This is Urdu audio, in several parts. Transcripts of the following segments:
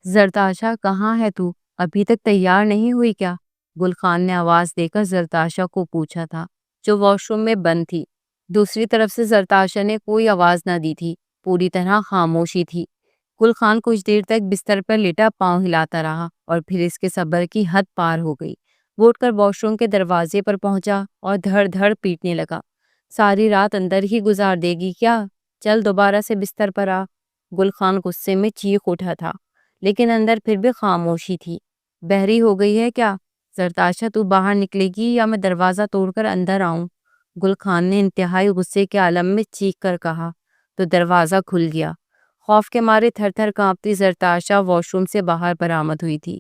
زرتاشا کہاں ہے تو؟ ابھی تک تیار نہیں ہوئی کیا؟ گل خان نے آواز دے کر زرتاشا کو پوچھا تھا، جو واش روم میں بند تھی۔ دوسری طرف سے زرتاشا نے کوئی آواز نہ دی تھی، پوری طرح خاموشی تھی۔ گل خان کچھ دیر تک بستر پر لیٹا پاؤں ہلاتا رہا اور پھر اس کے صبر کی حد پار ہو گئی۔ وہ اٹھ کر واش روم کے دروازے پر پہنچا اور دھڑ دھڑ پیٹنے لگا۔ ساری رات اندر ہی گزار دے گی کیا؟ چل دوبارہ سے بستر پر آ۔ گل خان غصے میں چیخ اٹھا تھا، لیکن اندر پھر بھی خاموشی تھی۔ بہری ہو گئی ہے کیا؟ زرتاشا تو باہر نکلے گی یا میں دروازہ توڑ کر اندر آؤں؟ گل خان نے انتہائی غصے کے عالم میں چیخ کر کہا تو دروازہ کھل گیا۔ خوف کے مارے تھر تھر کانپتی زرتاشا واش روم سے باہر برآمد ہوئی تھی۔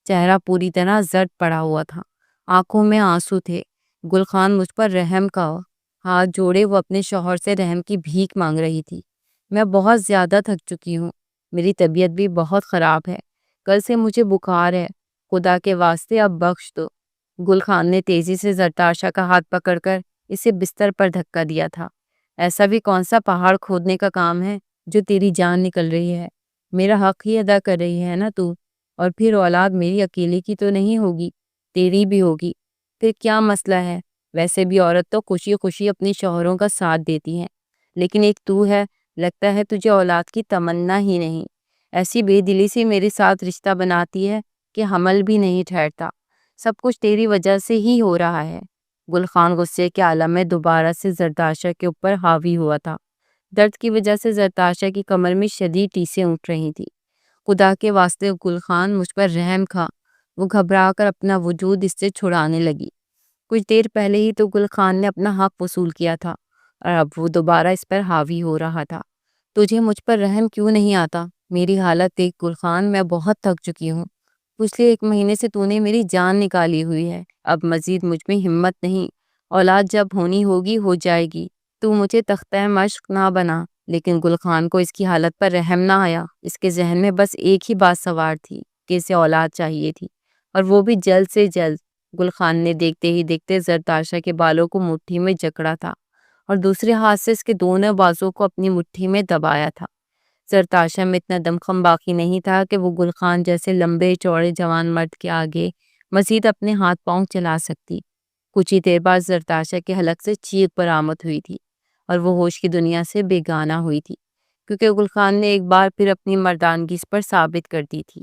چہرہ پوری طرح زرد پڑا ہوا تھا، آنکھوں میں آنسو تھے۔ گل خان مجھ پر رحم کا۔ ہاتھ جوڑے وہ اپنے شوہر سے رحم کی بھیک مانگ رہی تھی۔ میں بہت زیادہ تھک چکی ہوں، میری طبیعت بھی بہت خراب ہے، کل سے مجھے بخار ہے، خدا کے واسطے اب بخش دو۔ گل خان نے تیزی سے زرتاشا کا ہاتھ پکڑ کر اسے بستر پر دھکا دیا تھا۔ ایسا بھی کون سا پہاڑ کھودنے کا کام ہے جو تیری جان نکل رہی ہے؟ میرا حق ہی ادا کر رہی ہے نا تو؟ اور پھر اولاد میری اکیلی کی تو نہیں ہوگی، تیری بھی ہوگی۔ پھر کیا مسئلہ ہے؟ ویسے بھی عورت تو خوشی خوشی اپنے شوہروں کا ساتھ دیتی ہے، لیکن ایک تو ہے، لگتا ہے تجھے اولاد کی تمنا ہی نہیں۔ ایسی بے دلی سے میرے ساتھ رشتہ بناتی ہے کہ حمل بھی نہیں ٹھہرتا۔ سب کچھ تیری وجہ سے ہی ہو رہا ہے۔ گل خان غصے کے عالم میں دوبارہ سے زرتاشا کے اوپر حاوی ہوا تھا۔ درد کی وجہ سے زرتاشا کی کمر میں شدید ٹیسیں اٹھ رہی تھی۔ خدا کے واسطے گل خان مجھ پر رحم کھا۔ وہ گھبرا کر اپنا وجود اس سے چھڑانے لگی۔ کچھ دیر پہلے ہی تو گل خان نے اپنا حق وصول کیا تھا اور اب وہ دوبارہ اس پر حاوی ہو رہا تھا۔ تجھے مجھ پر رحم کیوں نہیں آتا؟ میری حالت دیکھ گل خان، میں بہت تھک چکی ہوں۔ پچھلے 1 مہینے سے تو نے میری جان نکالی ہوئی ہے، اب مزید مجھ میں ہمت نہیں۔ اولاد جب ہونی ہوگی ہو جائے گی، تو مجھے تختہ مشق نہ بنا۔ لیکن گل خان کو اس کی حالت پر رحم نہ آیا۔ اس کے ذہن میں بس ایک ہی بات سوار تھی کہ اسے اولاد چاہیے تھی، اور وہ بھی جلد سے جلد۔ گل خان نے دیکھتے ہی دیکھتے زرتاشا کے بالوں کو مٹھی میں جکڑا تھا اور دوسرے ہاتھ سے اس کے دونوں بازوں کو اپنی مٹھی میں دبایا تھا۔ زرتاشا میں اتنا دمخم باقی نہیں تھا کہ وہ گل خان جیسے لمبے چوڑے جوان مرد کے آگے مزید اپنے ہاتھ پاؤں چلا سکتی۔ کچھ ہی دیر بعد زرتاشا کے حلق سے چیخ برآمد ہوئی تھی اور وہ ہوش کی دنیا سے بیگانہ ہوئی تھی، کیونکہ گل خان نے ایک بار پھر اپنی مردانگی اس پر ثابت کر دی تھی۔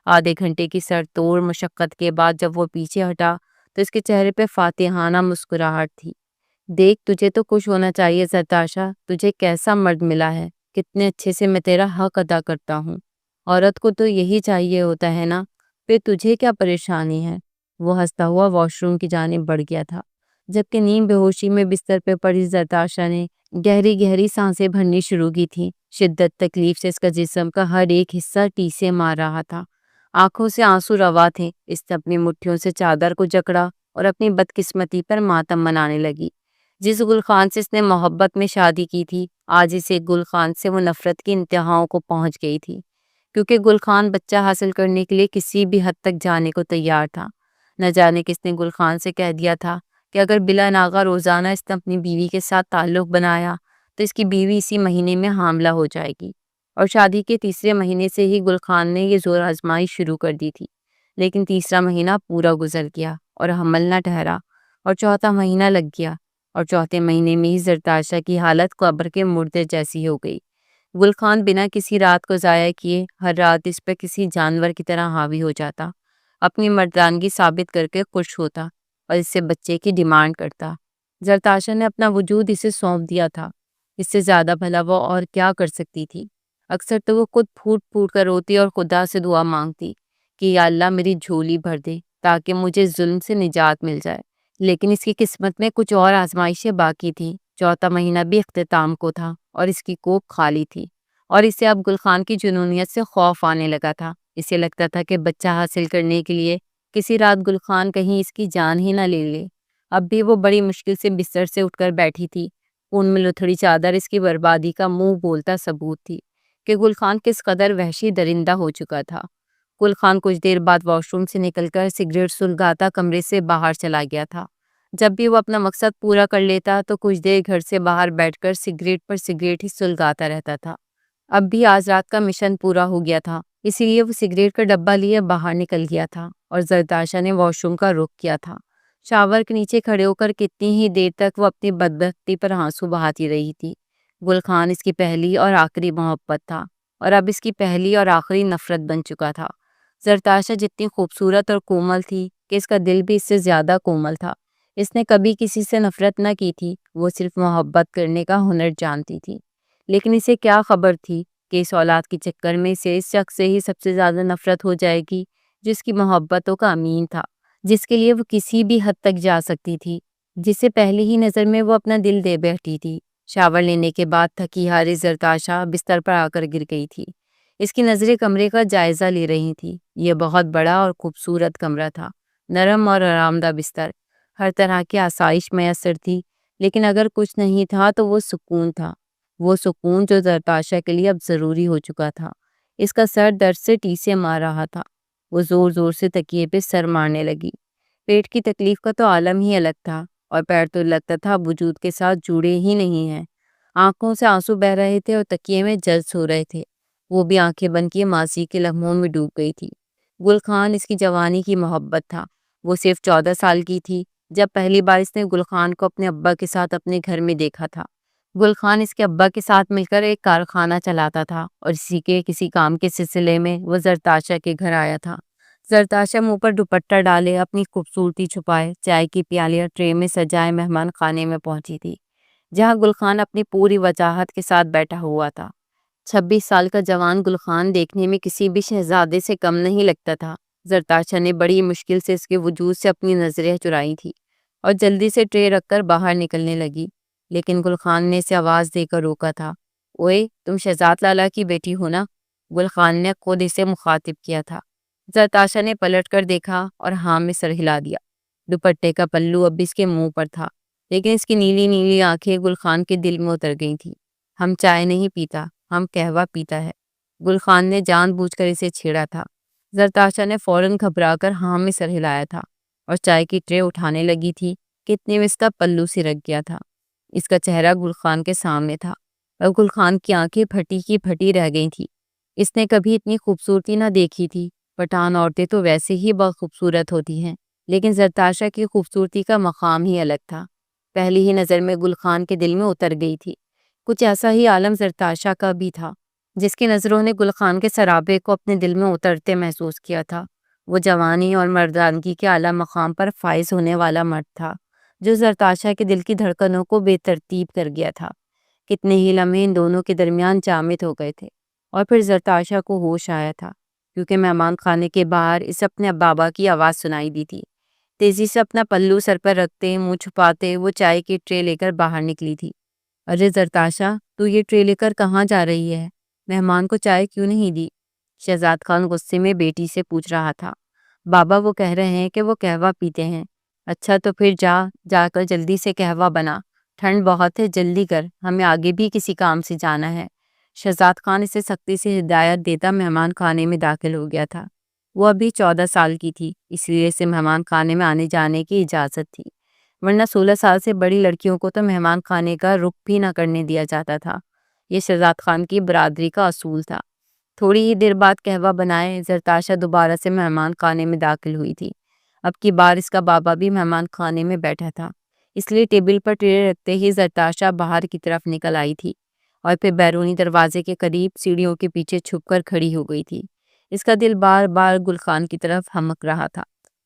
آدھے گھنٹے کی سر توڑ مشقت کے بعد جب وہ پیچھے ہٹا تو اس کے چہرے پہ فاتحانہ مسکراہٹ تھی۔ دیکھ، تجھے تو خوش ہونا چاہیے زرتاشا، تجھے کیسا مرد ملا ہے، کتنے اچھے سے میں تیرا حق ادا کرتا ہوں۔ عورت کو تو یہی چاہیے ہوتا ہے نا، پھر تجھے کیا پریشانی ہے؟ وہ ہنستا ہوا واش روم کی جانب بڑھ گیا تھا، جبکہ نیم بے ہوشی میں بستر پہ پڑی زرتاشا نے گہری گہری سانسیں بھرنی شروع کی تھی۔ شدت تکلیف سے اس کا جسم کا ہر ایک حصہ ٹیسے مار رہا تھا، آنکھوں سے آنسو روا تھے۔ اس نے اپنی مٹھیوں سے چادر کو جکڑا اور اپنی بدقسمتی پر ماتم منانے لگی۔ جس گل خان سے اس نے محبت میں شادی کی تھی، آج اسے گل خان سے وہ نفرت کی انتہاؤں کو پہنچ گئی تھی، کیونکہ گل خان بچہ حاصل کرنے کے لیے کسی بھی حد تک جانے کو تیار تھا۔ نہ جانے کس نے گل خان سے کہہ دیا تھا کہ اگر بلا ناغہ روزانہ اس نے اپنی بیوی کے ساتھ تعلق بنایا تو اس کی بیوی اسی مہینے میں حاملہ ہو جائے گی، اور شادی کے تیسرے مہینے سے ہی گل خان نے یہ زور آزمائی شروع کر دی تھی۔ لیکن تیسرا مہینہ پورا گزر گیا اور حمل نہ ٹھہرا، اور چوتھا مہینہ لگ گیا، اور چوتھے مہینے میں ہی زرتاشا کی حالت قبر کے مردے جیسی ہو گئی۔ گل خان بنا کسی رات کو ضائع کیے ہر رات اس پر کسی جانور کی طرح حاوی ہو جاتا، اپنی مردانگی ثابت کر کے خوش ہوتا اور اس سے بچے کی ڈیمانڈ کرتا۔ زرتاشا نے اپنا وجود اسے سونپ دیا تھا، اس سے زیادہ بھلا وہ اور کیا کر سکتی تھی؟ اکثر تو وہ خود پھوٹ پھوٹ کر روتی اور خدا سے دعا مانگتی کہ یا اللہ میری جھولی بھر دے تاکہ مجھے ظلم سے نجات مل جائے۔ لیکن اس کی قسمت میں کچھ اور آزمائشیں باقی تھیں۔ چوتھا مہینہ بھی اختتام کو تھا اور اس کی کوکھ خالی تھی، اور اسے اب گل خان کی جنونیت سے خوف آنے لگا تھا۔ اسے لگتا تھا کہ بچہ حاصل کرنے کے لیے کسی رات گل خان کہیں اس کی جان ہی نہ لے لے۔ اب بھی وہ بڑی مشکل سے بستر سے اٹھ کر بیٹھی تھی۔ اون میں لتھڑی چادر اس کی بربادی کا منہ بولتا ثبوت تھی کہ گل خان کس قدر وحشی درندہ ہو چکا تھا۔ گل خان کچھ دیر بعد واش روم سے نکل کر سگریٹ سلگاتا کمرے سے باہر چلا گیا تھا۔ جب بھی وہ اپنا مقصد پورا کر لیتا تو کچھ دیر گھر سے باہر بیٹھ کر سگریٹ پر سگریٹ ہی سلگاتا رہتا تھا۔ اب بھی آج رات کا مشن پورا ہو گیا تھا۔ اسی لیے وہ سگریٹ کا ڈبہ لیے باہر نکل گیا تھا اور زرتاشا نے واش روم کا رخ کیا تھا۔ شاور کے نیچے کھڑے ہو کر کتنی ہی دیر تک وہ اپنی بدبختی پر آنسو بہاتی رہی تھی۔ گل خان اس کی پہلی اور آخری محبت تھا اور اب اس کی پہلی اور آخری نفرت بن چکا تھا۔ زرتاشا جتنی خوبصورت اور کومل تھی کہ اس کا دل بھی اس سے زیادہ کومل تھا۔ اس نے کبھی کسی سے نفرت نہ کی تھی، وہ صرف محبت کرنے کا ہنر جانتی تھی۔ لیکن اسے کیا خبر تھی کہ اس اولاد کے چکر میں اسے اس شخص سے ہی سب سے زیادہ نفرت ہو جائے گی جس کی محبتوں کا امین تھا، جس کے لیے وہ کسی بھی حد تک جا سکتی تھی، جسے پہلی ہی نظر میں وہ اپنا دل دے بیٹھی تھی۔ شاور لینے کے بعد تھکی ہاری زرتاشا بستر پر آ کر گر گئی تھی۔ اس کی نظریں کمرے کا جائزہ لے رہی تھی۔ یہ بہت بڑا اور خوبصورت کمرہ تھا، نرم اور آرام دہ بستر، ہر طرح کی آسائش میسر تھی، لیکن اگر کچھ نہیں تھا تو وہ سکون تھا، وہ سکون جو زرتاشا کے لیے اب ضروری ہو چکا تھا۔ اس کا سر درد سے ٹیسے مار رہا تھا، وہ زور زور سے تکیے پہ سر مارنے لگی۔ پیٹ کی تکلیف کا تو عالم ہی الگ تھا اور پیر تو لگتا تھا وجود کے ساتھ جڑے ہی نہیں ہیں۔ آنکھوں سے آنسو بہہ رہے تھے اور تکیے میں جلد سو رہے تھے۔ وہ بھی آنکھیں بند کیے ماضی کے لمحوں میں ڈوب گئی تھی۔ گل خان اس کی جوانی کی محبت تھا۔ وہ صرف 14 سال کی تھی جب پہلی بار اس نے گل خان کو اپنے ابا کے ساتھ اپنے گھر میں دیکھا تھا۔ گل خان اس کے ابا کے ساتھ مل کر ایک کارخانہ چلاتا تھا اور اسی کے کسی کام کے سلسلے میں وہ زرتاشا کے گھر آیا تھا۔ زرتاشا منہ پر دوپٹہ ڈالے، اپنی خوبصورتی چھپائے، چائے کی پیالیاں ٹرے میں سجائے مہمان خانے میں پہنچی تھی، جہاں گل خان اپنی پوری وجاہت کے ساتھ بیٹھا ہوا تھا۔ 26 سال کا جوان گل خان دیکھنے میں کسی بھی شہزادے سے کم نہیں لگتا تھا۔ زرتاشا نے بڑی مشکل سے اس کے وجود سے اپنی نظریں چرائی تھی اور جلدی سے ٹرے رکھ کر باہر نکلنے لگی، لیکن گل خان نے اسے آواز دے کر روکا تھا۔ اوئے، تم شہزاد لالا کی بیٹی ہو نا؟ گل خان نے خود اسے مخاطب کیا تھا۔ زرتاشا نے پلٹ کر دیکھا اور ہاں میں سر ہلا دیا۔ دوپٹے کا پلو اب اس کے منہ پر تھا، لیکن اس کی نیلی نیلی آنکھیں گل خان کے دل میں اتر گئی تھیں۔ ہم چائے نہیں پیتا، ہم قہوہ پیتا ہے، گل خان نے جان بوجھ کر اسے چھیڑا تھا۔ زرتاشا نے فوراً گھبرا کر ہاں میں سر ہلایا تھا اور چائے کی ٹرے اٹھانے لگی تھی کہ اتنے میں اس کا پلو سرک گیا تھا۔ اس کا چہرہ گل خان کے سامنے تھا اور گل خان کی آنکھیں پھٹی کی پھٹی رہ گئی تھی۔ اس نے کبھی اتنی خوبصورتی نہ دیکھی تھی۔ پٹھان عورتیں تو ویسے ہی بہت خوبصورت ہوتی ہیں، لیکن زرتاشا کی خوبصورتی کا مقام ہی الگ تھا۔ پہلی ہی نظر میں گل خان کے دل میں اتر گئی تھی۔ کچھ ایسا ہی عالم زرتاشا کا بھی تھا، جس کی نظروں نے گل خان کے سرابے کو اپنے دل میں اترتے محسوس کیا تھا۔ وہ جوانی اور مردانگی کے اعلیٰ مقام پر فائز ہونے والا مرد تھا، جو زرتاشا کے دل کی دھڑکنوں کو بے ترتیب کر گیا تھا۔ کتنے ہی لمحے ان دونوں کے درمیان جامد ہو گئے تھے اور پھر زرتاشا کو ہوش آیا تھا، کیونکہ مہمان خانے کے باہر اسے اپنے بابا کی آواز سنائی دی تھی۔ تیزی سے اپنا پلو سر پر رکھتے، منہ چھپاتے، وہ چائے کی ٹرے لے کر باہر نکلی تھی۔ ارے زرتاشا، تو یہ ٹرے لے کر کہاں جا رہی ہے؟ مہمان کو چائے کیوں نہیں دی؟ شہزاد خان غصے میں بیٹی سے پوچھ رہا تھا۔ بابا، وہ کہہ رہے ہیں کہ وہ قہوہ پیتے ہیں۔ اچھا تو پھر جا کر جلدی سے قہوہ بنا، ٹھنڈ بہت ہے، جلدی کر، ہمیں آگے بھی کسی کام سے جانا ہے۔ شہزاد خان اسے سختی سے ہدایت دیتا مہمان خانے میں داخل ہو گیا تھا۔ وہ ابھی 14 سال کی تھی، اس لیے اسے مہمان خانے میں آنے جانے کی اجازت تھی، ورنہ 16 سال سے بڑی لڑکیوں کو تو مہمان خانے کا رخ بھی نہ کرنے دیا جاتا تھا۔ یہ شہزاد خان کی برادری کا اصول تھا۔ تھوڑی ہی دیر بعد قہوہ بنائے زرتاشا دوبارہ سے مہمان خانے میں داخل ہوئی تھی۔ اب کی بار اس کا بابا بھی مہمان خانے میں بیٹھا تھا، اس لیے ٹیبل پر ٹرے رکھتے ہی زرتاشا باہر کی طرف نکل آئی تھی اور پھر بیرونی دروازے کے قریب سیڑھیوں کے پیچھے چھپ کر کھڑی ہو گئی تھی۔ اس کا دل بار بار گل خان کی طرف ہمک رہا تھا،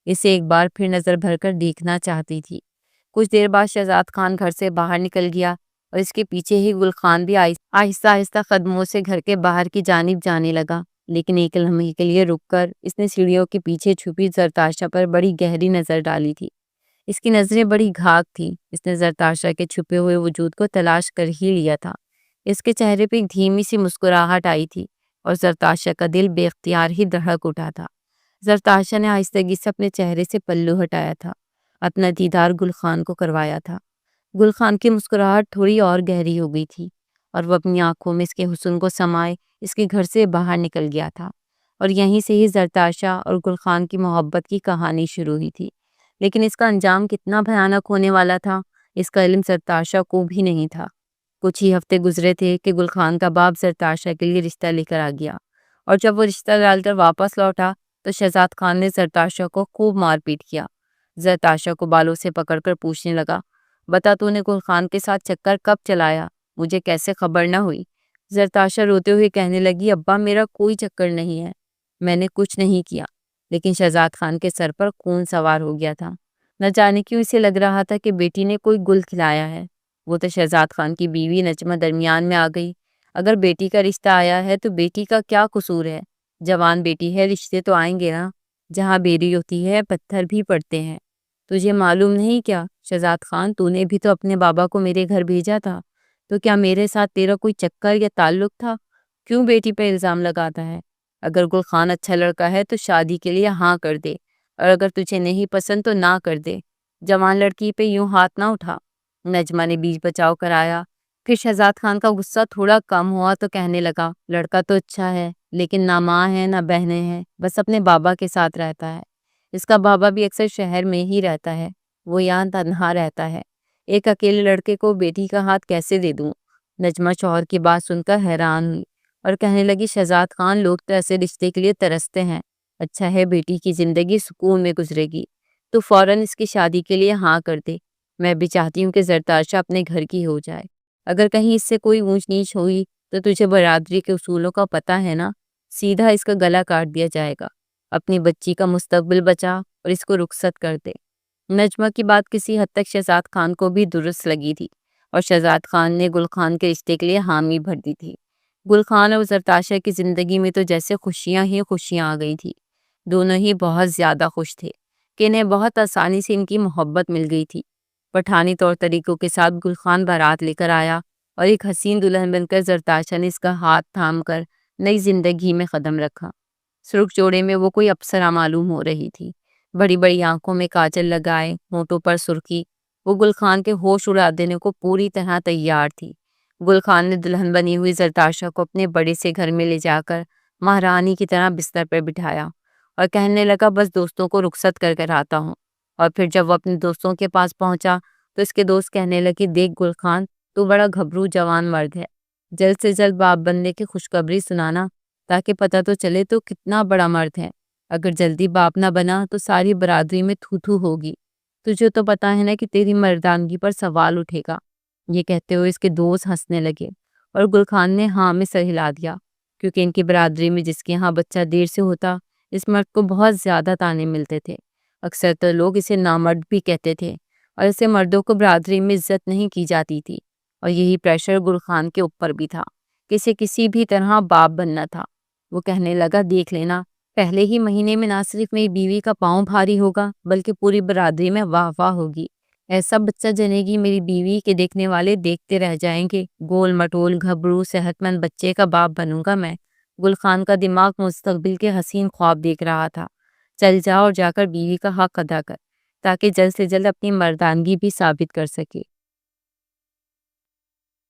اسے ایک بار پھر نظر بھر کر دیکھنا چاہتی تھی۔ کچھ دیر بعد شہزاد خان گھر سے باہر نکل گیا اور اس کے پیچھے ہی گل خان بھی آہستہ آہستہ قدموں سے گھر کے باہر کی جانب جانے لگا، لیکن ایک لمحے کے لیے رک کر اس نے سیڑھیوں کے پیچھے چھپی زرتاشا پر بڑی گہری نظر ڈالی تھی۔ اس کی نظریں بڑی گھاگ تھیں، اس نے زرتاشا کے چھپے ہوئے وجود کو تلاش کر ہی لیا تھا۔ اس کے چہرے پہ ایک دھیمی سی مسکراہٹ آئی تھی اور زرتاشا کا دل بے اختیار ہی دھڑک اٹھا تھا۔ زرتاشا نے آہستگی سے اپنے چہرے سے پلو ہٹایا تھا، اپنا دیدار گل خان کو کروایا تھا۔ گل خان کی مسکراہٹ تھوڑی اور گہری ہو گئی تھی اور وہ اپنی آنکھوں میں اس کے حسن کو سمائے اس کے گھر سے باہر نکل گیا تھا، اور یہیں سے ہی زرتاشا اور گل خان کی محبت کی کہانی شروع ہوئی تھی۔ لیکن اس کا انجام کتنا بھیانک ہونے والا تھا، اس کا علم زرتاشا کو بھی نہیں تھا۔ کچھ ہی ہفتے گزرے تھے کہ گل خان کا باپ زرتاشا کے لیے رشتہ لے کر آ گیا اور جب وہ رشتہ ڈال کر واپس لوٹا تو شہزاد خان نے زرتاشا کو خوب مار پیٹ کیا۔ زرتاشا کو بالوں سے پکڑ کر پوچھنے لگا، بتا تو نے گل خان کے ساتھ چکر کب چلایا؟ مجھے کیسے خبر نہ ہوئی؟ زرتاشا روتے ہوئے کہنے لگی، ابا میرا کوئی چکر نہیں ہے، میں نے کچھ نہیں کیا۔ لیکن شہزاد خان کے سر پر خون سوار ہو گیا تھا۔ نہ جانے کیوں اسے لگ رہا تھا کہ بیٹی نے کوئی گل کھلایا ہے۔ وہ تو شہزاد خان کی بیوی نجمہ درمیان میں آ گئی۔ اگر بیٹی کا رشتہ آیا ہے تو بیٹی کا کیا قصور ہے؟ جوان بیٹی ہے، رشتے تو آئیں گے نا۔ جہاں بیری ہوتی ہے پتھر بھی پڑتے ہیں۔ تجھے معلوم نہیں کیا شہزاد خان، تو نے بھی تو اپنے بابا کو میرے گھر بھیجا تھا، تو کیا میرے ساتھ تیرا کوئی چکر یا تعلق تھا؟ کیوں بیٹی پہ الزام لگاتا ہے؟ اگر گل خان اچھا لڑکا ہے تو شادی کے لیے ہاں کر دے، اور اگر تجھے نہیں پسند تو نہ کر دے۔ جوان لڑکی پہ یوں ہاتھ نہ اٹھا۔ نجمہ نے بیچ بچاؤ کرایا۔ پھر شہزاد خان کا غصہ تھوڑا کم ہوا تو کہنے لگا، لڑکا تو اچھا ہے لیکن نہ ماں ہے نہ بہنیں ہیں، بس اپنے بابا کے ساتھ رہتا ہے۔ اس کا بابا بھی اکثر شہر میں ہی رہتا ہے، وہ یہاں تنہا رہتا ہے۔ ایک اکیلے لڑکے کو بیٹی کا ہاتھ کیسے دے دوں؟ نجمہ شوہر کی بات سن کر حیران ہوئی اور کہنے لگی، شہزاد خان، لوگ تو ایسے رشتے کے لیے ترستے ہیں۔ اچھا ہے بیٹی کی زندگی سکون میں گزرے گی، تو فوراً اس کی شادی کے لیے ہاں کر دے۔ میں بھی چاہتی ہوں کہ زرتاشا اپنے گھر کی ہو جائے۔ اگر کہیں اس سے کوئی اونچ نیچ ہوئی تو تجھے برادری کے اصولوں کا پتہ ہے نا، سیدھا اس کا گلا کاٹ دیا جائے گا۔ اپنی بچی کا مستقبل بچا اور اس کو رخصت کر دے۔ نجمہ کی بات کسی حد تک شہزاد خان کو بھی درست لگی تھی اور شہزاد خان نے گل خان کے رشتے کے لیے حامی بھر دی تھی۔ گل خان اور زرتاشا کی زندگی میں تو جیسے خوشیاں ہی خوشیاں آ گئی تھی۔ دونوں ہی بہت زیادہ خوش تھے کہ انہیں بہت آسانی سے ان کی محبت مل گئی تھی۔ پٹھانی طور طریقوں کے ساتھ گل خان بارات لے کر آیا اور ایک حسین دلہن بن کر زرتاشا نے اس کا ہاتھ تھام کر نئی زندگی میں قدم رکھا۔ سرخ جوڑے میں وہ کوئی اپسرا معلوم ہو رہی تھی۔ بڑی بڑی آنکھوں میں کاجل لگائے، ہونٹوں پر سرخی، وہ گل خان کے ہوش اڑا دینے کو پوری طرح تیار تھی۔ گل خان نے دلہن بنی ہوئی زرتاشا کو اپنے بڑے سے گھر میں لے جا کر مہارانی کی طرح بستر پر بٹھایا اور کہنے لگا، بس دوستوں کو رخصت کر کر آتا ہوں۔ اور پھر جب وہ اپنے دوستوں کے پاس پہنچا تو اس کے دوست کہنے لگے، دیکھ گل خان، تو بڑا گھبرو جوان مرد ہے، جلد سے جلد باپ بننے کی خوشخبری سنانا تاکہ پتہ تو چلے تو کتنا بڑا مرد ہے۔ اگر جلدی باپ نہ بنا تو ساری برادری میں تھو تھو ہوگی، تجھے تو پتا ہے نا کہ تیری مردانگی پر سوال اٹھے گا۔ یہ کہتے ہوئے اس کے دوست ہنسنے لگے اور گل خان نے ہاں میں سر ہلا دیا، کیونکہ ان کی برادری میں جس کے ہاں بچہ دیر سے ہوتا اس مرد کو بہت زیادہ تانے ملتے تھے۔ اکثر تو لوگ اسے نامرد بھی کہتے تھے اور ایسے مردوں کو برادری میں عزت نہیں کی جاتی تھی۔ اور یہی پریشر گل خان کے اوپر بھی تھا کہ اسے کسی بھی طرح باپ بننا تھا۔ وہ کہنے لگا، دیکھ لینا، پہلے ہی مہینے میں نہ صرف میری بیوی کا پاؤں بھاری ہوگا بلکہ پوری برادری میں واہ واہ ہوگی۔ ایسا بچہ جنے گی میری بیوی کے دیکھنے والے دیکھتے رہ جائیں گے۔ گول مٹول گھبرو صحت مند بچے کا باپ بنوں گا میں۔ گل خان کا دماغ مستقبل کے حسین خواب دیکھ رہا تھا۔ چل جا اور جا کر بیوی کا حق ادا کر تاکہ جلد سے جلد اپنی مردانگی بھی ثابت کر سکے۔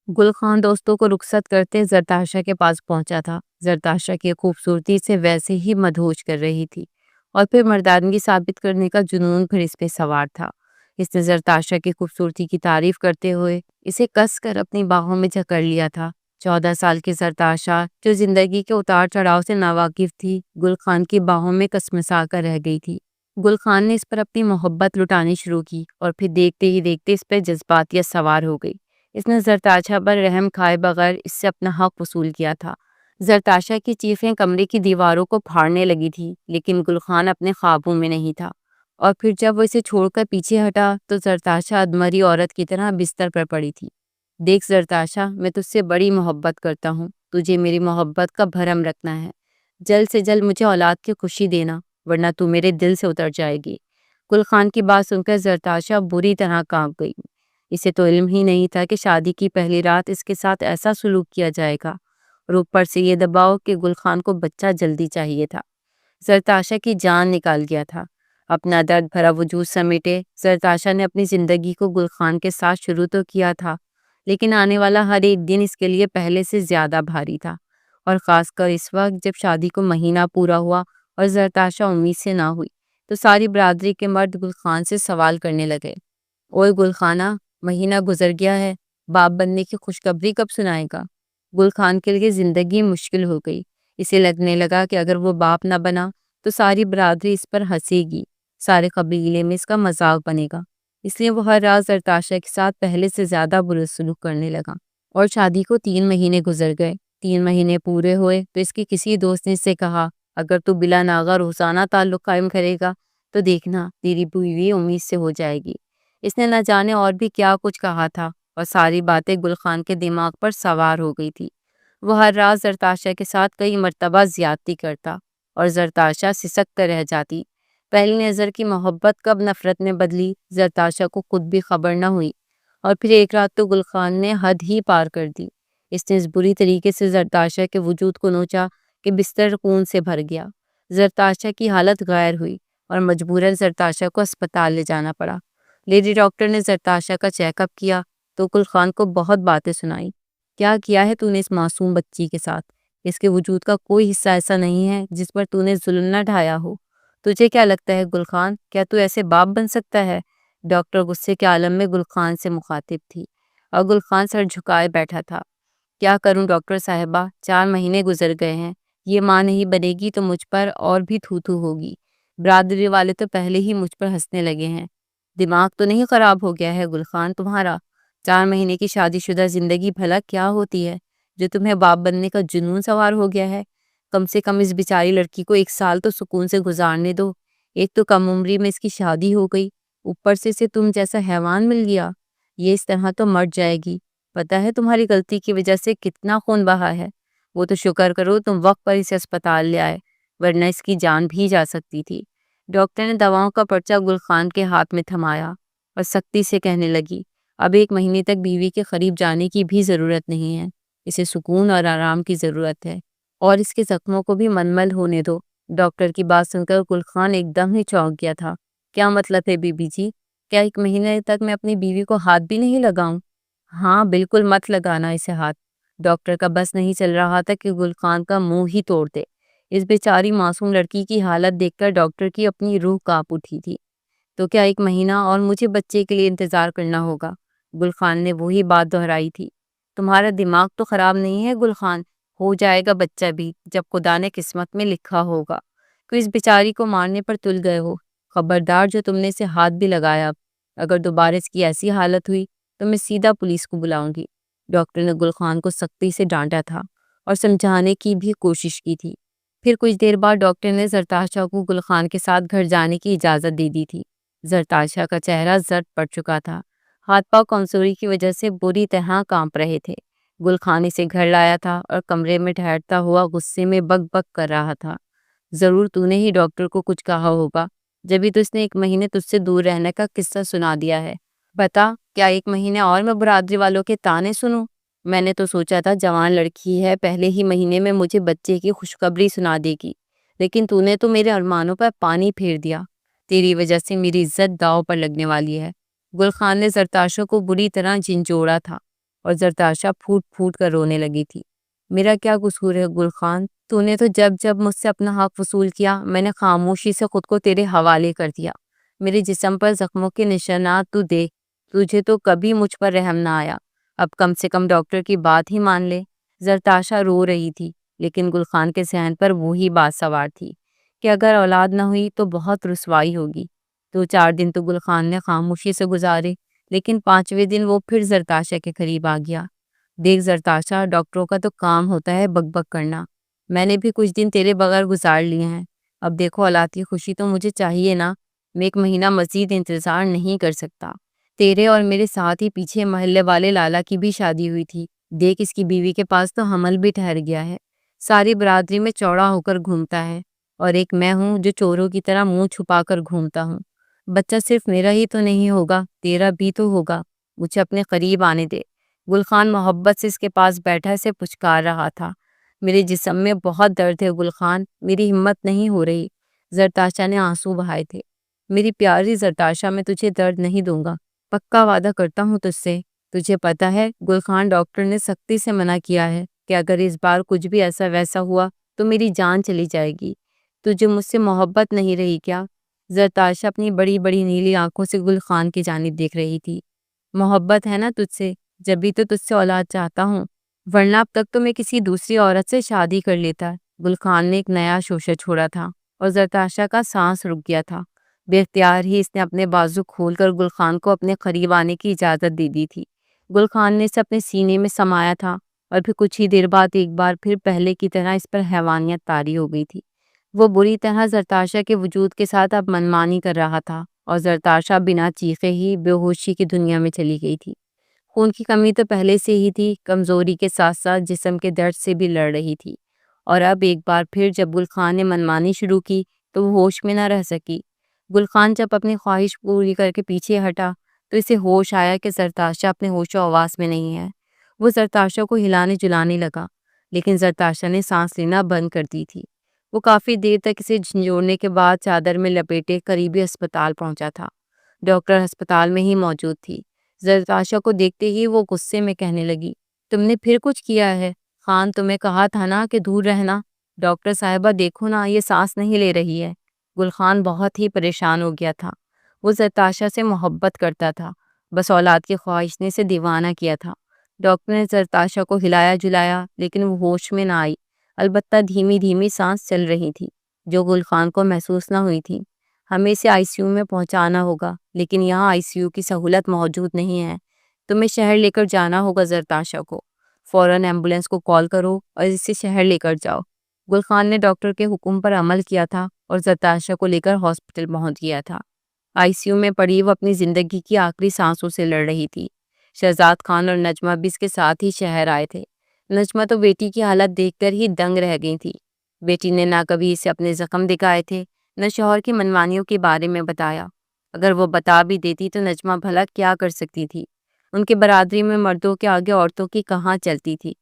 گل خان دوستوں کو رخصت کرتے زرتاشا کے پاس پہنچا تھا۔ زرتاشا کی خوبصورتی سے ویسے ہی مدہوش کر رہی تھی اور پھر مردانگی ثابت کرنے کا جنون پھر اس پہ سوار تھا۔ اس نے زرتاشا کی خوبصورتی کی تعریف کرتے ہوئے اسے کس کر اپنی باہوں میں جکڑ لیا تھا۔ 14 سال کی زرتاشا جو زندگی کے اتار چڑھاؤ سے ناواقف تھی، گل خان کی باہوں میں کسمسا کر رہ گئی تھی۔ گل خان نے اس پر اپنی محبت لٹانی شروع کی اور پھر دیکھتے ہی دیکھتے اس پہ جذباتیت سوار ہو گئی۔ اس نے زرتاشا پر رحم کھائے بغیر اس سے اپنا حق وصول کیا تھا۔ زرتاشا کی چیخیں کمرے کی دیواروں کو پھاڑنے لگی تھی، لیکن گل خان اپنے خوابوں میں نہیں تھا۔ اور پھر جب وہ اسے چھوڑ کر پیچھے ہٹا تو زرتاشا ادمری عورت کی طرح بستر پر پڑی تھی۔ دیکھ زرتاشا، میں تجھ سے بڑی محبت کرتا ہوں، تجھے میری محبت کا بھرم رکھنا ہے۔ جلد سے جلد مجھے اولاد کی خوشی دینا، ورنہ تو میرے دل سے اتر جائے گی۔ گل خان کی بات سن کر زرتاشا بری طرح کانپ گئی۔ اسے تو علم ہی نہیں تھا کہ شادی کی پہلی رات اس کے ساتھ ایسا سلوک کیا جائے گا، اور اوپر سے یہ دباؤ کہ گل خان کو بچہ جلدی چاہیے تھا۔ زرتاشا کی جان نکال گیا تھا۔ اپنا درد بھرا وجود سمیٹے زرتاشا نے اپنی زندگی کو گل خان کے ساتھ شروع تو کیا تھا، لیکن آنے والا ہر ایک دن اس کے لیے پہلے سے زیادہ بھاری تھا، اور خاص کر اس وقت جب شادی کو مہینہ پورا ہوا اور زرتاشا امید سے نہ ہوئی تو ساری برادری کے مرد گل خان سے سوال کرنے لگے، اوئے گل خانہ، مہینہ گزر گیا ہے، باپ بننے کی خوشخبری کب سنائے گا؟ گل خان کے لیے زندگی مشکل ہو گئی۔ اسے لگنے لگا کہ اگر وہ باپ نہ بنا تو ساری برادری اس پر ہنسے گی، سارے قبیلے میں اس کا مذاق بنے گا۔ اس لیے وہ ہر رات زرتاشا کے ساتھ پہلے سے زیادہ برا سلوک کرنے لگا۔ اور شادی کو 3 مہینے گزر گئے۔ 3 مہینے پورے ہوئے تو اس کی کسی دوست نے اس سے کہا، اگر تو بلا ناغہ روزانہ تعلق قائم کرے گا تو دیکھنا تیری بیوی امید سے ہو جائے گی۔ اس نے نہ جانے اور بھی کیا کچھ کہا تھا، اور ساری باتیں گل خان کے دماغ پر سوار ہو گئی تھی۔ وہ ہر رات زرتاشا کے ساتھ کئی مرتبہ زیادتی کرتا اور زرتاشا سسکتے رہ جاتی۔ پہلی نظر کی محبت کب نفرت میں بدلی، زرتاشا کو خود بھی خبر نہ ہوئی۔ اور پھر ایک رات تو گل خان نے حد ہی پار کر دی۔ اس نے اس بری طریقے سے زرتاشا کے وجود کو نوچا کہ بستر خون سے بھر گیا۔ زرتاشا کی حالت غیر ہوئی اور مجبوراً زرتاشا کو اسپتال لے جانا پڑا۔ لیڈی ڈاکٹر نے زرتاشا کا چیک اپ کیا تو گل خان کو بہت باتیں سنائی۔ کیا کیا ہے تو نے اس معصوم بچی کے ساتھ؟ اس کے وجود کا کوئی حصہ ایسا نہیں ہے جس پر تو نے ظلم نہ ڈھایا ہو۔ تجھے کیا لگتا ہے گل خان، کیا تو ایسے باپ بن سکتا ہے؟ ڈاکٹر غصے کے عالم میں گل خان سے مخاطب تھی، اور گل خان سر جھکائے بیٹھا تھا۔ کیا کروں ڈاکٹر صاحبہ، 4 مہینے گزر گئے ہیں، یہ ماں نہیں بنے گی تو مجھ پر اور بھی تھو تھو ہوگی۔ برادری والے تو پہلے ہی مجھ پر ہنسنے لگے ہیں۔ دماغ تو نہیں خراب ہو گیا ہے گل خان تمہارا؟ 4 مہینے کی شادی شدہ زندگی بھلا کیا ہوتی ہے جو تمہیں باپ بننے کا جنون سوار ہو گیا ہے؟ کم سے کم اس بیچاری لڑکی کو 1 سال تو سکون سے گزارنے دو۔ ایک تو کم عمری میں اس کی شادی ہو گئی، اوپر سے تم جیسا حیوان مل گیا۔ یہ اس طرح تو مر جائے گی۔ پتہ ہے تمہاری غلطی کی وجہ سے کتنا خون بہا ہے؟ وہ تو شکر کرو تم وقت پر اسے اسپتال لے آئے، ورنہ اس کی جان بھی جا سکتی تھی۔ ڈاکٹر نے دواؤں کا پرچہ گل خان کے ہاتھ میں تھمایا اور سختی سے کہنے لگی، اب 1 مہینے تک بیوی کے قریب جانے کی بھی ضرورت نہیں ہے۔ اسے سکون اور آرام کی ضرورت ہے، اور اس کے زخموں کو بھی منمل ہونے دو۔ ڈاکٹر کی بات سن کر گل خان ایک دم ہی چونک گیا تھا۔ کیا مطلب ہے بی بی جی؟ کیا 1 مہینے تک میں اپنی بیوی کو ہاتھ بھی نہیں لگاؤں؟ ہاں بالکل مت لگانا اسے ہاتھ۔ ڈاکٹر کا بس نہیں چل رہا تھا کہ گل خان کا منہ ہی توڑ دے۔ اس بیچاری معصوم لڑکی کی حالت دیکھ کر ڈاکٹر کی اپنی روح کانپ اٹھی تھی۔ تو کیا 1 مہینہ اور مجھے بچے کے لیے انتظار کرنا ہوگا؟ گل خان نے وہی بات دہرائی تھی۔ تمہارا دماغ تو خراب نہیں ہے گل خان، ہو جائے گا بچہ بھی جب خدا نے قسمت میں لکھا ہوگا۔ تو اس بیچاری کو مارنے پر تل گئے ہو؟ خبردار جو تم نے اسے ہاتھ بھی لگایا، اگر دوبارہ اس کی ایسی حالت ہوئی تو میں سیدھا پولیس کو بلاؤں گی۔ ڈاکٹر نے گل خان کو سختی سے ڈانٹا تھا اور سمجھانے کی بھی کوشش کی تھی۔ پھر کچھ دیر بعد ڈاکٹر نے زرتاشا کو گل خان کے ساتھ گھر جانے کی اجازت دے دی تھی۔ زرتاشا کا چہرہ زرد پڑ چکا تھا، ہاتھ پاؤں کمزوری کی وجہ سے بری طرح کانپ رہے تھے۔ گل خان اسے گھر لایا تھا اور کمرے میں ٹھہرتا ہوا غصے میں بک بک کر رہا تھا۔ ضرور تو نے ہی ڈاکٹر کو کچھ کہا ہوگا، جبھی تو اس نے 1 مہینے تجھ سے دور رہنے کا قصہ سنا دیا ہے۔ بتا، کیا 1 مہینے اور میں برادری والوں کے تانے سنوں؟ میں نے تو سوچا تھا جوان لڑکی ہے، پہلے ہی مہینے میں مجھے بچے کی خوشخبری سنا دے گی، لیکن تو نے تو میرے ارمانوں پر پانی پھیر دیا۔ تیری وجہ سے میری عزت داؤ پر لگنے والی ہے۔ گل خان نے زرتاشا کو بری طرح جھنجھوڑا تھا اور زرتاشا پھوٹ پھوٹ کر رونے لگی تھی۔ میرا کیا قصور ہے گل خان؟ تو نے تو جب جب مجھ سے اپنا حق وصول کیا میں نے خاموشی سے خود کو تیرے حوالے کر دیا۔ میرے جسم پر زخموں کے نشانات تو دیکھ، تجھے تو کبھی مجھ پر رحم نہ آیا۔ اب کم سے کم ڈاکٹر کی بات ہی مان لے۔ زرتاشا رو رہی تھی، لیکن گل خان کے ذہن پر وہی بات سوار تھی کہ اگر اولاد نہ ہوئی تو بہت رسوائی ہوگی۔ 2-4 دن تو گل خان نے خاموشی سے گزارے، لیکن 5ویں دن وہ پھر زرتاشا کے قریب آ گیا۔ دیکھ زرتاشا، ڈاکٹروں کا تو کام ہوتا ہے بک بک کرنا۔ میں نے بھی کچھ دن تیرے بغیر گزار لیے ہیں، اب دیکھو اولاد کی خوشی تو مجھے چاہیے نا۔ میں 1 مہینہ مزید انتظار نہیں کر سکتا۔ تیرے اور میرے ساتھ ہی پیچھے محلے والے لالا کی بھی شادی ہوئی تھی، دیکھ اس کی بیوی کے پاس تو حمل بھی ٹھہر گیا ہے، ساری برادری میں چوڑا ہو کر گھومتا ہے، اور ایک میں ہوں جو چوروں کی طرح منہ چھپا کر گھومتا ہوں۔ بچہ صرف میرا ہی تو نہیں ہوگا، تیرا بھی تو ہوگا، مجھے اپنے قریب آنے دے۔ گل خان محبت سے اس کے پاس بیٹھا اسے پچکار رہا تھا۔ میرے جسم میں بہت درد ہے گل خان، میری ہمت نہیں ہو رہی۔ زرتاشا نے آنسو بہائے تھے۔ میری پیاری زرتاشا، میں تجھے درد نہیں دوں گا، پکا وعدہ کرتا ہوں تجھ سے۔ تجھے پتا ہے گل خان، ڈاکٹر نے سختی سے منع کیا ہے کہ اگر اس بار کچھ بھی ایسا ویسا ہوا تو میری جان چلی جائے گی۔ تجھے مجھ سے محبت نہیں رہی کیا؟ زرتاشا اپنی بڑی بڑی نیلی آنکھوں سے گل خان کی جانب دیکھ رہی تھی۔ محبت ہے نا تجھ سے، جبھی تو تجھ سے اولاد چاہتا ہوں، ورنہ اب تک تو میں کسی دوسری عورت سے شادی کر لیتا۔ گل خان نے ایک نیا شوشہ چھوڑا تھا اور زرتاشا کا سانس رک گیا تھا۔ بے اختیار ہی اس نے اپنے بازو کھول کر گل خان کو اپنے قریب آنے کی اجازت دے دی تھی۔ گل خان نے اسے اپنے سینے میں سمایا تھا اور پھر کچھ ہی دیر بعد ایک بار پھر پہلے کی طرح اس پر حیوانیت طاری ہو گئی تھی۔ وہ بری طرح زرتاشا کے وجود کے ساتھ اب منمانی کر رہا تھا اور زرتاشا بنا چیخے ہی بے ہوشی کی دنیا میں چلی گئی تھی۔ خون کی کمی تو پہلے سے ہی تھی، کمزوری کے ساتھ ساتھ جسم کے درد سے بھی لڑ رہی تھی، اور اب ایک بار پھر جب گل خان نے منمانی شروع کی تو وہ ہوش میں نہ رہ سکی۔ گل خان جب اپنی خواہش پوری کر کے پیچھے ہٹا تو اسے ہوش آیا کہ زرتاشا اپنے ہوش و حواس میں نہیں ہے۔ وہ زرتاشا کو ہلانے جلانے لگا، لیکن زرتاشا نے سانس لینا بند کر دی تھی۔ وہ کافی دیر تک اسے جھنجھوڑنے کے بعد چادر میں لپیٹے قریبی ہسپتال پہنچا تھا۔ ڈاکٹر ہسپتال میں ہی موجود تھی۔ زرتاشا کو دیکھتے ہی وہ غصے میں کہنے لگی، تم نے پھر کچھ کیا ہے؟ خان تمہیں کہا تھا نا کہ دور رہنا۔ ڈاکٹر صاحبہ دیکھو نا، یہ سانس نہیں لے رہی ہے۔ گل خان بہت ہی پریشان ہو گیا تھا۔ وہ زرتاشا سے محبت کرتا تھا، بس اولاد کی خواہش نے اسے دیوانہ کیا تھا۔ ڈاکٹر نے زرتاشا کو ہلایا جلایا لیکن وہ ہوش میں نہ آئی، البتہ دھیمی دھیمی سانس چل رہی تھی جو گل خان کو محسوس نہ ہوئی تھی۔ ہمیں اسے آئی سی یو میں پہنچانا ہوگا، لیکن یہاں آئی سی یو کی سہولت موجود نہیں ہے۔ تمہیں شہر لے کر جانا ہوگا زرتاشا کو۔ فوراً ایمبولینس کو کال کرو اور اسے شہر لے کر جاؤ۔ گل خان نے ڈاکٹر کے حکم پر عمل کیا تھا اور زرتاشا کو لے کر ہاسپٹل پہنچ گیا تھا۔ آئی سی یو میں پڑی وہ اپنی زندگی کی آخری سانسوں سے لڑ رہی تھی۔ شہزاد خان اور نجمہ بھی اس کے ساتھ ہی شہر آئے تھے۔ نجمہ تو بیٹی کی حالت دیکھ کر ہی دنگ رہ گئی تھی۔ بیٹی نے نہ کبھی اسے اپنے زخم دکھائے تھے، نہ شوہر کی منمانیوں کے بارے میں بتایا۔ اگر وہ بتا بھی دیتی تو نجمہ بھلا کیا کر سکتی تھی؟ ان کے برادری میں مردوں کے آگے عورتوں کی کہاں چلتی تھی۔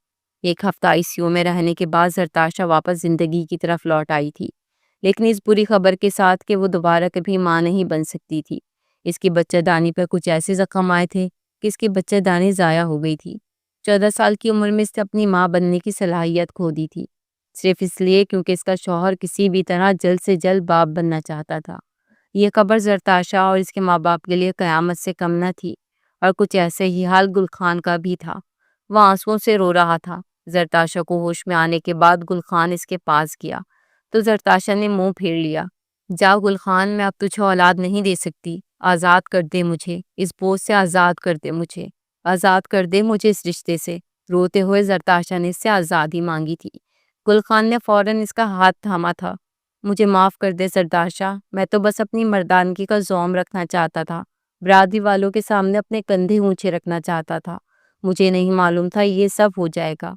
ایک ہفتہ آئی سی یو میں رہنے کے بعد زرتاشا واپس زندگی کی طرف لوٹ آئی تھی، لیکن اس بری خبر کے ساتھ کہ وہ دوبارہ کبھی ماں نہیں بن سکتی تھی۔ اس کی بچہ دانی پر کچھ ایسے زخم آئے تھے کہ اس کی بچہ دانی ضائع ہو گئی تھی۔ 14 سال کی عمر میں اس نے اپنی ماں بننے کی صلاحیت کھو دی تھی، صرف اس لیے کیونکہ اس کا شوہر کسی بھی طرح جلد سے جلد باپ بننا چاہتا تھا۔ یہ خبر زرتاشا اور اس کے ماں باپ کے لیے قیامت سے کم نہ تھی، اور کچھ ایسے ہی حال گل خان کا بھی تھا۔ وہ آنسوؤں سے رو رہا تھا۔ زرتاشا کو ہوش میں آنے کے بعد گل خان اس کے پاس گیا تو زرتاشا نے منہ پھیر لیا۔ جاؤ گل خان، میں اب تجھے اولاد نہیں دے سکتی، آزاد کر دے مجھے، اس بوجھ سے آزاد کر دے مجھے، آزاد کر دے مجھے اس رشتے سے۔ روتے ہوئے زرتاشا نے اس سے آزادی مانگی تھی۔ گل خان نے فوراً اس کا ہاتھ تھاما تھا۔ مجھے معاف کر دے زرتاشا، میں تو بس اپنی مردانگی کا زوم رکھنا چاہتا تھا، برادری والوں کے سامنے اپنے کندھے اونچے رکھنا چاہتا تھا۔ مجھے نہیں معلوم تھا یہ سب ہو جائے گا۔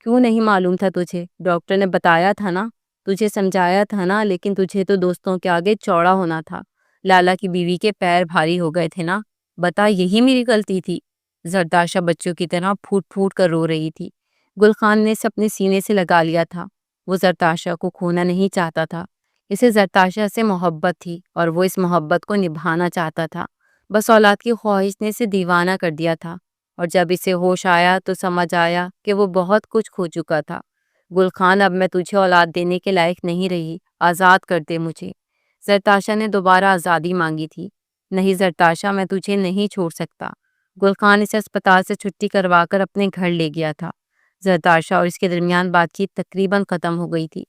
کیوں نہیں معلوم تھا تجھے؟ ڈاکٹر نے بتایا تھا نا، تجھے سمجھایا تھا نا، لیکن تجھے تو دوستوں کے آگے چوڑا ہونا تھا۔ لالا کی بیوی کے پیر بھاری ہو گئے تھے نا، بتا یہی میری غلطی تھی؟ زرتاشا بچوں کی طرح پھوٹ پھوٹ کر رو رہی تھی۔ گل خان نے اسے اپنے سینے سے لگا لیا تھا۔ وہ زرتاشا کو کھونا نہیں چاہتا تھا۔ اسے زرتاشا سے محبت تھی اور وہ اس محبت کو نبھانا چاہتا تھا، بس اولاد کی خواہش نے اسے دیوانہ کر دیا تھا، اور جب اسے ہوش آیا تو سمجھ آیا کہ وہ بہت کچھ کھو چکا تھا۔ گل خان، اب میں تجھے اولاد دینے کے لائق نہیں رہی، آزاد کر دے مجھے۔ زرتاشا نے دوبارہ آزادی مانگی تھی۔ نہیں زرتاشا، میں تجھے نہیں چھوڑ سکتا۔ گل خان اسے اسپتال سے چھٹی کروا کر اپنے گھر لے گیا تھا۔ زرتاشا اور اس کے درمیان بات چیت تقریباً ختم ہو گئی تھی،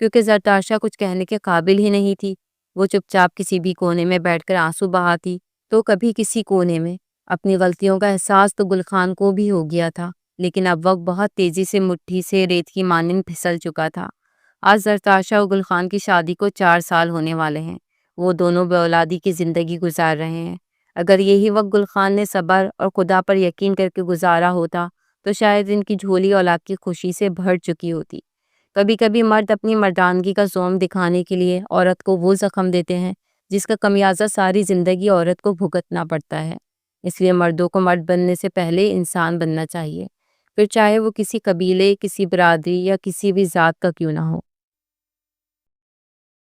کیونکہ زرتاشا کچھ کہنے کے قابل ہی نہیں تھی۔ وہ چپ چاپ کسی بھی کونے میں بیٹھ کر آنسو بہاتی تو کبھی کسی کونے میں۔ اپنی غلطیوں کا احساس تو گل خان کو بھی ہو گیا تھا، لیکن اب وقت بہت تیزی سے مٹھی سے ریت کی مانند پھسل چکا تھا۔ آج زرتاشا اور گل خان کی شادی کو 4 سال ہونے والے ہیں۔ وہ دونوں بے اولادی کی زندگی گزار رہے ہیں۔ اگر یہی وقت گل خان نے صبر اور خدا پر یقین کر کے گزارا ہوتا تو شاید ان کی جھولی اولاد کی خوشی سے بھر چکی ہوتی۔ کبھی کبھی مرد اپنی مردانگی کا زوم دکھانے کے لیے عورت کو وہ زخم دیتے ہیں جس کا خمیازہ ساری زندگی عورت کو بھگتنا پڑتا ہے۔ اس لیے مردوں کو مرد بننے سے پہلے انسان بننا چاہیے، پھر چاہے وہ کسی قبیلے، کسی برادری یا کسی بھی ذات کا کیوں نہ ہو۔